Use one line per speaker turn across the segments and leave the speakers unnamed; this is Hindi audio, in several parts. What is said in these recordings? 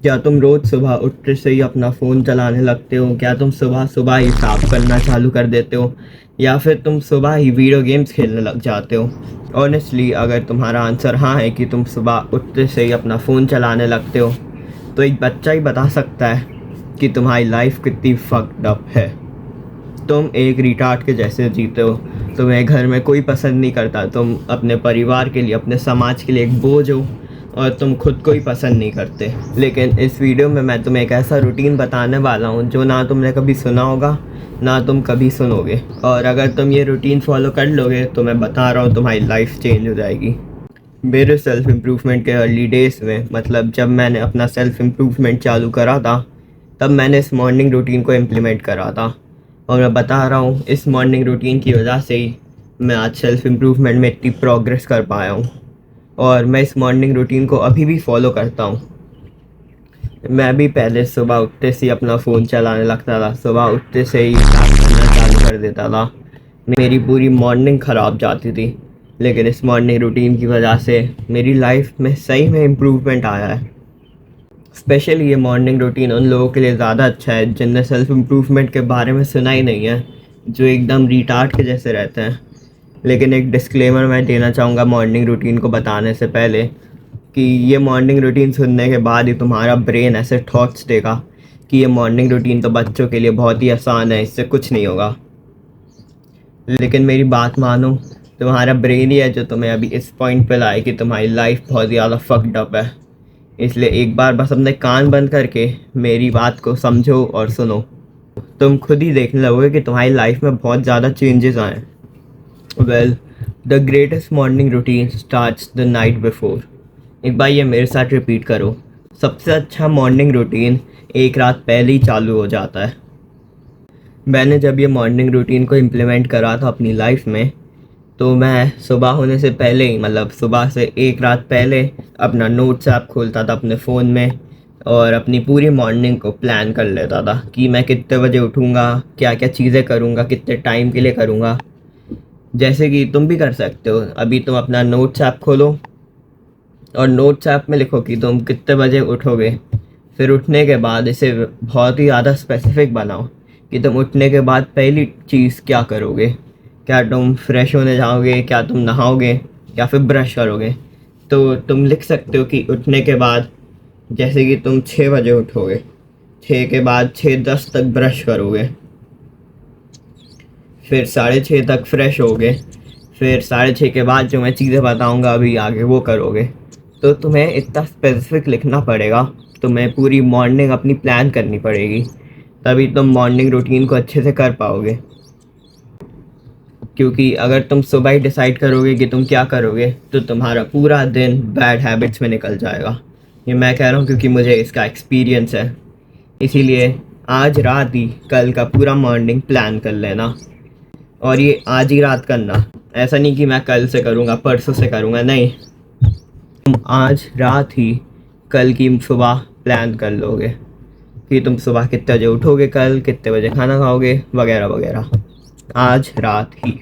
क्या तुम रोज़ सुबह उठते से ही अपना फ़ोन चलाने लगते हो? क्या तुम सुबह सुबह ही साफ़ करना चालू कर देते हो? या फिर तुम सुबह ही वीडियो गेम्स खेलने लग जाते हो? ऑनेस्टली अगर तुम्हारा आंसर हाँ है कि तुम सुबह उठते से ही अपना फ़ोन चलाने लगते हो, तो एक बच्चा ही बता सकता है कि तुम्हारी लाइफ कितनी फक्ड अप है। तुम एक रिटार्ड के जैसे जीते हो। तुम्हें घर में कोई पसंद नहीं करता। तुम अपने परिवार के लिए, अपने समाज के लिए एक बोझ हो और तुम खुद को ही पसंद नहीं करते। लेकिन इस वीडियो में मैं तुम्हें एक ऐसा रूटीन बताने वाला हूँ जो ना तुमने कभी सुना होगा, ना तुम कभी सुनोगे। और अगर तुम ये रूटीन फॉलो कर लोगे तो मैं बता रहा हूँ तुम्हारी लाइफ चेंज हो जाएगी। मेरे सेल्फ़ इम्प्रूवमेंट के अर्ली डेज़ में, मतलब जब मैंने अपना सेल्फ़ इम्प्रूवमेंट चालू करा था, तब मैंने इस मॉर्निंग रूटीन को इम्प्लीमेंट करा था। और मैं बता रहा हूँ, इस मॉर्निंग रूटीन की वजह से ही मैं आज सेल्फ़ इम्प्रूवमेंट में इतनी प्रोग्रेस कर पाया हूँ। और मैं इस मॉर्निंग रूटीन को अभी भी फॉलो करता हूँ। मैं भी पहले सुबह उठते से ही अपना फ़ोन चलाने लगता था। सुबह उठते से ही स्टार्ट करना चालू कर देता था। मेरी पूरी मॉर्निंग ख़राब जाती थी। लेकिन इस मॉर्निंग रूटीन की वजह से मेरी लाइफ में सही में इम्प्रूवमेंट आया है। स्पेशली ये मॉर्निंग रूटीन उन लोगों के लिए ज़्यादा अच्छा है जिनने सेल्फ़ इम्प्रूवमेंट के बारे में सुना ही नहीं है, जो एकदम रिटार्ड के जैसे रहते हैं। लेकिन एक डिस्क्लेमर मैं देना चाहूँगा मॉर्निंग रूटीन को बताने से पहले, कि ये मॉर्निंग रूटीन सुनने के बाद ही तुम्हारा ब्रेन ऐसे थॉट्स देगा कि ये मॉर्निंग रूटीन तो बच्चों के लिए बहुत ही आसान है, इससे कुछ नहीं होगा। लेकिन मेरी बात मानो, तुम्हारा ब्रेन ही है जो तुम्हें अभी इस पॉइंट पे लाए कि तुम्हारी लाइफ बहुत ज़्यादा फक्ड अप है। इसलिए एक बार बस अपने कान बंद करके मेरी बात को समझो और सुनो। तुम खुद ही देखने लगोगे कि तुम्हारी लाइफ में बहुत ज़्यादा चेंजेस आए। Well, the greatest morning routine starts the night before. एक बार ये मेरे साथ रिपीट करो। सबसे अच्छा मॉर्निंग रूटीन एक रात पहले ही चालू हो जाता है। मैंने जब ये मॉर्निंग रूटीन को इम्प्लीमेंट करा था अपनी लाइफ में, तो मैं सुबह होने से पहले ही, मतलब सुबह से एक रात पहले, अपना नोट्स ऐप खोलता था अपने फ़ोन में और अपनी पूरी मॉर्निंग को प्लान कर लेता था कि मैं कितने बजे उठूँगा, क्या क्या चीज़ें करूँगा, कितने टाइम के लिए करूँगा। जैसे कि तुम भी कर सकते हो। अभी तुम अपना नोट्स ऐप खोलो और नोट्स ऐप में लिखो कि तुम कितने बजे उठोगे। फिर उठने के बाद इसे बहुत ही ज़्यादा स्पेसिफिक बनाओ कि तुम उठने के बाद पहली चीज़ क्या करोगे। क्या तुम फ्रेश होने जाओगे, क्या तुम नहाओगे, या फिर ब्रश करोगे। तो तुम लिख सकते हो कि उठने के बाद, जैसे कि तुम 6 बजे उठोगे, 6 के बाद 6:10 तक ब्रश करोगे, फिर 6:30 तक फ्रेश होगे, फिर 6:30 के बाद जो मैं चीज़ें बताऊंगा अभी आगे वो करोगे। तो तुम्हें इतना स्पेसिफिक लिखना पड़ेगा। तुम्हें पूरी मॉर्निंग अपनी प्लान करनी पड़ेगी, तभी तुम मॉर्निंग रूटीन को अच्छे से कर पाओगे। क्योंकि अगर तुम सुबह ही डिसाइड करोगे कि तुम क्या करोगे, तो तुम्हारा पूरा दिन बैड हैबिट्स में निकल जाएगा। ये मैं कह रहा हूँ क्योंकि मुझे इसका एक्सपीरियंस है। इसीलिए आज रात ही कल का पूरा मॉर्निंग प्लान कर लेना। और ये आज ही रात करना, ऐसा नहीं कि मैं कल से करूँगा, परसों से करूँगा, नहीं। तुम आज रात ही कल की सुबह प्लान कर लोगे कि तुम सुबह कितने बजे उठोगे, कल कितने बजे खाना खाओगे, वगैरह वगैरह, आज रात ही।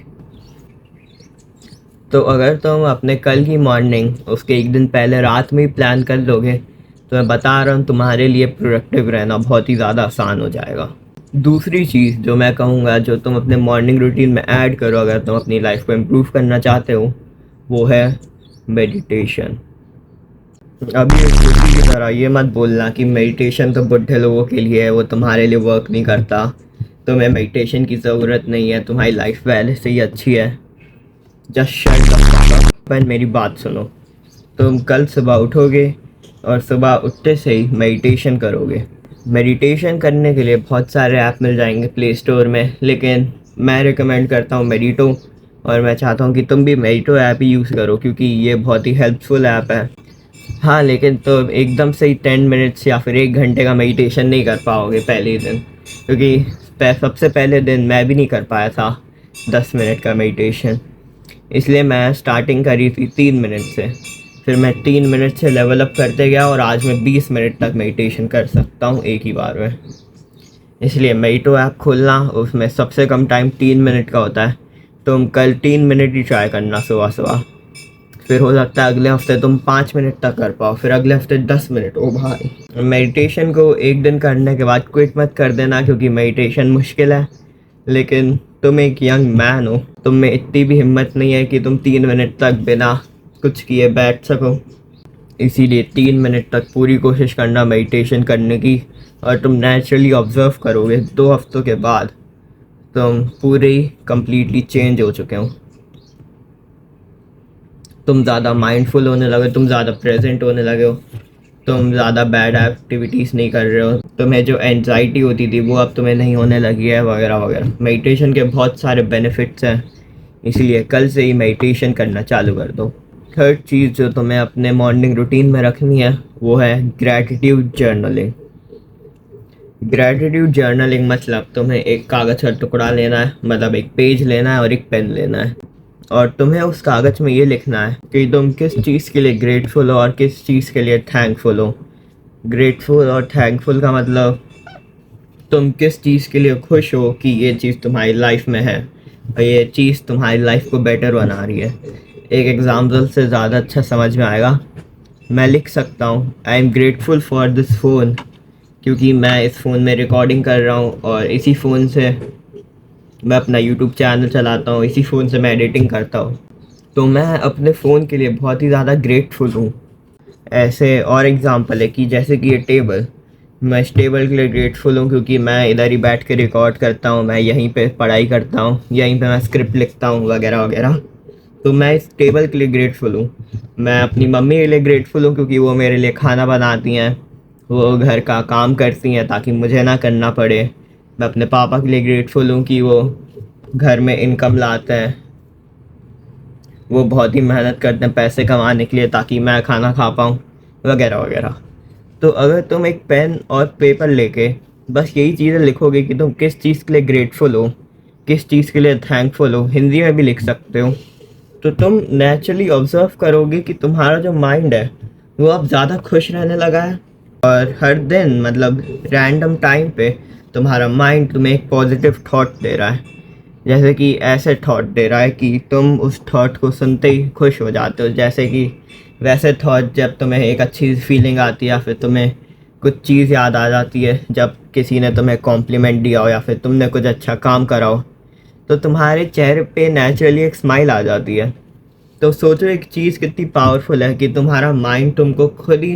तो अगर तुम अपने कल की मॉर्निंग उसके एक दिन पहले रात में ही प्लान कर लोगे, तो मैं बता रहा हूँ तुम्हारे लिए प्रोडक्टिव रहना बहुत ही ज़्यादा आसान हो जाएगा। दूसरी चीज़ जो मैं कहूँगा जो तुम अपने मॉर्निंग रूटीन में ऐड करो अगर तुम अपनी लाइफ को इम्प्रूव करना चाहते हो, वो है मेडिटेशन। अभी एक किसी की तरह ये मत बोलना कि मेडिटेशन तो बुढ़े लोगों के लिए है, वो तुम्हारे लिए वर्क नहीं करता, तुम्हें मेडिटेशन की ज़रूरत नहीं है, तुम्हारी लाइफ पहले से ही अच्छी है। Just shut the fuck up and मेरी बात सुनो। तुम कल सुबह उठोगे और सुबह उठते से ही मेडिटेशन करोगे। मेडिटेशन करने के लिए बहुत सारे ऐप मिल जाएंगे प्ले स्टोर में, लेकिन मैं रिकमेंड करता हूँ मेडिटो। और मैं चाहता हूँ कि तुम भी मेडिटो ऐप ही यूज़ करो क्योंकि ये बहुत ही हेल्पफुल ऐप है। हाँ, लेकिन तो एकदम से ही 10 मिनट्स या फिर 1 घंटे का मेडिटेशन नहीं कर पाओगे पहले ही दिन, क्योंकि सबसे पहले दिन मैं भी नहीं कर पाया था 10 मिनट का मेडिटेशन। इसलिए मैं स्टार्टिंग करी थी 3 मिनट से, फिर मैं 3 मिनट से लेवल अप करते गया और आज मैं 20 मिनट तक मेडिटेशन कर सकता हूँ एक ही बार में। इसलिए मेडिटो ऐप खोलना, उसमें सबसे कम टाइम 3 मिनट का होता है। तुम कल 3 मिनट ही ट्राई करना सुबह सुबह। फिर हो सकता है अगले हफ्ते तुम 5 मिनट तक कर पाओ, फिर अगले हफ्ते 10 मिनट। ओ भाई, मेडिटेशन को एक दिन करने के बाद क्विट मत कर देना, क्योंकि मेडिटेशन मुश्किल है। लेकिन तुम एक यंग मैन हो, तुम में इतनी भी हिम्मत नहीं है कि तुम 3 मिनट तक बिना कुछ किए बैठ सको। इसीलिए 3 मिनट तक पूरी कोशिश करना मेडिटेशन करने की, और तुम नेचुरली ऑब्जर्व करोगे 2 हफ्तों के बाद तुम पूरे कंप्लीटली चेंज हो चुके हो। तुम ज़्यादा माइंडफुल होने लगे, तुम ज़्यादा प्रेजेंट होने लगे हो, तुम ज़्यादा बैड एक्टिविटीज़ नहीं कर रहे हो, तुम्हें जो एंजाइटी होती थी वो अब तुम्हें नहीं होने लगी है, वगैरह वगैरह। मेडिटेशन के बहुत सारे बेनिफिट्स हैं, इसलिए कल से ही मेडिटेशन करना चालू कर दो। थर्ड चीज़ जो तुम्हें अपने मॉर्निंग रूटीन में रखनी है वो है ग्रैटिट्यूड जर्नलिंग। ग्रैटिट्यूड जर्नलिंग मतलब तुम्हें एक कागज़ का टुकड़ा लेना है, मतलब एक पेज लेना है और एक पेन लेना है, और तुम्हें उस कागज़ में ये लिखना है कि तुम किस चीज़ के लिए ग्रेटफुल हो और किस चीज़ के लिए थैंकफुल हो। ग्रेटफुल और थैंकफुल का मतलब तुम किस चीज़ के लिए खुश हो कि ये चीज़ तुम्हारी लाइफ में है और ये चीज़ तुम्हारी लाइफ को बेटर बना रही है। एक एग्जाम्पल से ज़्यादा अच्छा समझ में आएगा। मैं लिख सकता हूँ I am grateful for this phone, क्योंकि मैं इस फ़ोन में रिकॉर्डिंग कर रहा हूँ और इसी फ़ोन से मैं अपना यूट्यूब चैनल चलाता हूँ, इसी फ़ोन से मैं एडिटिंग करता हूँ। तो मैं अपने फ़ोन के लिए बहुत ही ज़्यादा ग्रेटफुल हूँ। ऐसे और एग्ज़ाम्पल है कि जैसे कि ये टेबल, मैं इस टेबल के लिए ग्रेटफुल हूँ क्योंकि मैं इधर ही बैठ के रिकॉर्ड करता हूँ, मैं यहीं पे पढ़ाई करता हूँ, यहीं पे मैं स्क्रिप्ट लिखता हूँ, वगैरह वगैरह। तो मैं इस टेबल के लिए ग्रेटफुल हूँ। मैं अपनी मम्मी के लिए ग्रेटफुल हूँ क्योंकि वो मेरे लिए खाना बनाती हैं, वो घर का काम करती हैं ताकि मुझे ना करना पड़े। मैं अपने पापा के लिए ग्रेटफुल हूँ कि वो घर में इनकम लाते हैं, वो बहुत ही मेहनत करते हैं पैसे कमाने के लिए ताकि मैं खाना खा पाऊँ, वगैरह वगैरह। तो अगर तुम एक पेन और पेपर लेके बस यही चीज़ें लिखोगे कि तुम किस चीज़ के लिए ग्रेटफुल हो, किस चीज़ के लिए थैंकफुल हो, हिंदी में भी लिख सकते हो, तो तुम नेचुरली ऑब्जर्व करोगे कि तुम्हारा जो माइंड है वो अब ज़्यादा खुश रहने लगा है। और हर दिन मतलब रैंडम टाइम पे तुम्हारा माइंड तुम्हें एक पॉजिटिव थॉट दे रहा है। जैसे कि ऐसे थॉट दे रहा है कि तुम उस थॉट को सुनते ही खुश हो जाते हो। जैसे कि वैसे थॉट जब तुम्हें एक अच्छी फीलिंग आती है या फिर तुम्हें कुछ चीज़ याद आ जाती है, जब किसी ने तुम्हें कॉम्प्लीमेंट दिया हो या फिर तुमने कुछ अच्छा काम करा हो, तो तुम्हारे चेहरे पे नेचुरली एक स्माइल आ जाती है। तो सोचो एक चीज़ कितनी पावरफुल है कि तुम्हारा माइंड तुमको खुद ही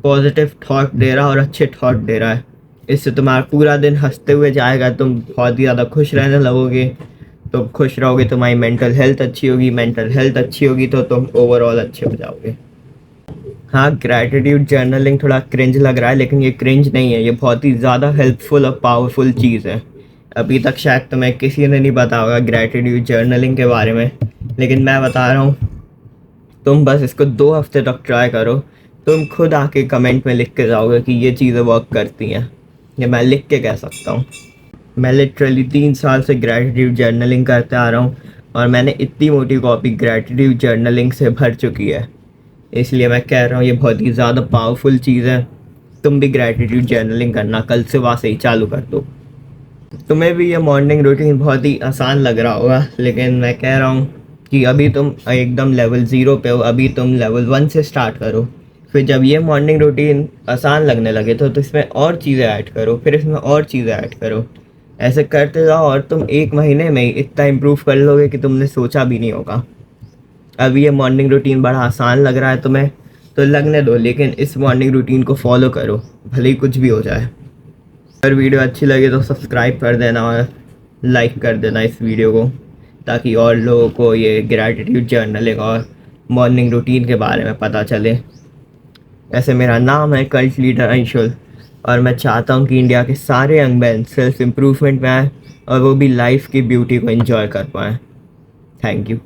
पॉजिटिव थॉट दे रहा है और अच्छे थॉट दे रहा है। इससे तुम्हारा पूरा दिन हंसते हुए जाएगा, तुम बहुत ही ज़्यादा खुश रहने लगोगे। तो खुश रहोगे, तुम्हारी मेंटल हेल्थ अच्छी होगी, मेंटल हेल्थ अच्छी होगी तो तुम ओवरऑल अच्छे हो जाओगे। हाँ, ग्रैटिट्यूड जर्नलिंग थोड़ा क्रिंज लग रहा है, लेकिन ये क्रिंज नहीं है, ये बहुत ही ज़्यादा हेल्पफुल और पावरफुल चीज़ है। अभी तक शायद तुम्हें किसी ने नहीं बताया होगा ग्रैटिट्यूड जर्नलिंग के बारे में, लेकिन मैं बता रहा हूँ। तुम बस इसको 2 हफ्ते तक ट्राई करो, तुम खुद आके कमेंट में लिख के जाओगे कि ये चीज़ें वर्क करती हैं। ये मैं लिख के कह सकता हूँ। मैं लिटरली 3 साल से ग्रैटिट्यूड जर्नलिंग करते आ रहा हूँ और मैंने इतनी मोटी कॉपी ग्रैटिट्यूड जर्नलिंग से भर चुकी है। इसलिए मैं कह रहा हूँ ये बहुत ही ज़्यादा पावरफुल चीज़ है। तुम भी ग्रैटिट्यूड जर्नलिंग करना कल से वहाँ से ही चालू कर दो। तुम्हें भी ये मॉर्निंग रूटीन बहुत ही आसान लग रहा होगा, लेकिन मैं कह रहा हूँ कि अभी तुम एकदम लेवल 0 पे हो, अभी तुम लेवल 1 से स्टार्ट करो। फिर जब ये मॉर्निंग रूटीन आसान लगने लगे तो इसमें और चीज़ें ऐड करो, फिर इसमें और चीज़ें ऐड करो। ऐसे करते जाओ और तुम 1 महीने में ही इतना इम्प्रूव कर लोगे कि तुमने सोचा भी नहीं होगा। अभी ये मॉर्निंग रूटीन बड़ा आसान लग रहा है तुम्हें, तो लगने दो, लेकिन इस मॉर्निंग रूटीन को फॉलो करो, भले ही कुछ भी हो जाए। अगर वीडियो अच्छी लगे तो सब्सक्राइब कर देना और लाइक कर देना इस वीडियो को, ताकि और लोगों को ये ग्रैटिट्यूड जर्नलिंग और मॉर्निंग रूटीन के बारे में पता चले। वैसे मेरा नाम है कल्ट लीडर अंशुल और मैं चाहता हूँ कि इंडिया के सारे यंग मैन सेल्फ इम्प्रूवमेंट में आए और वो भी लाइफ की ब्यूटी को एंजॉय कर पाएँ। Thank you.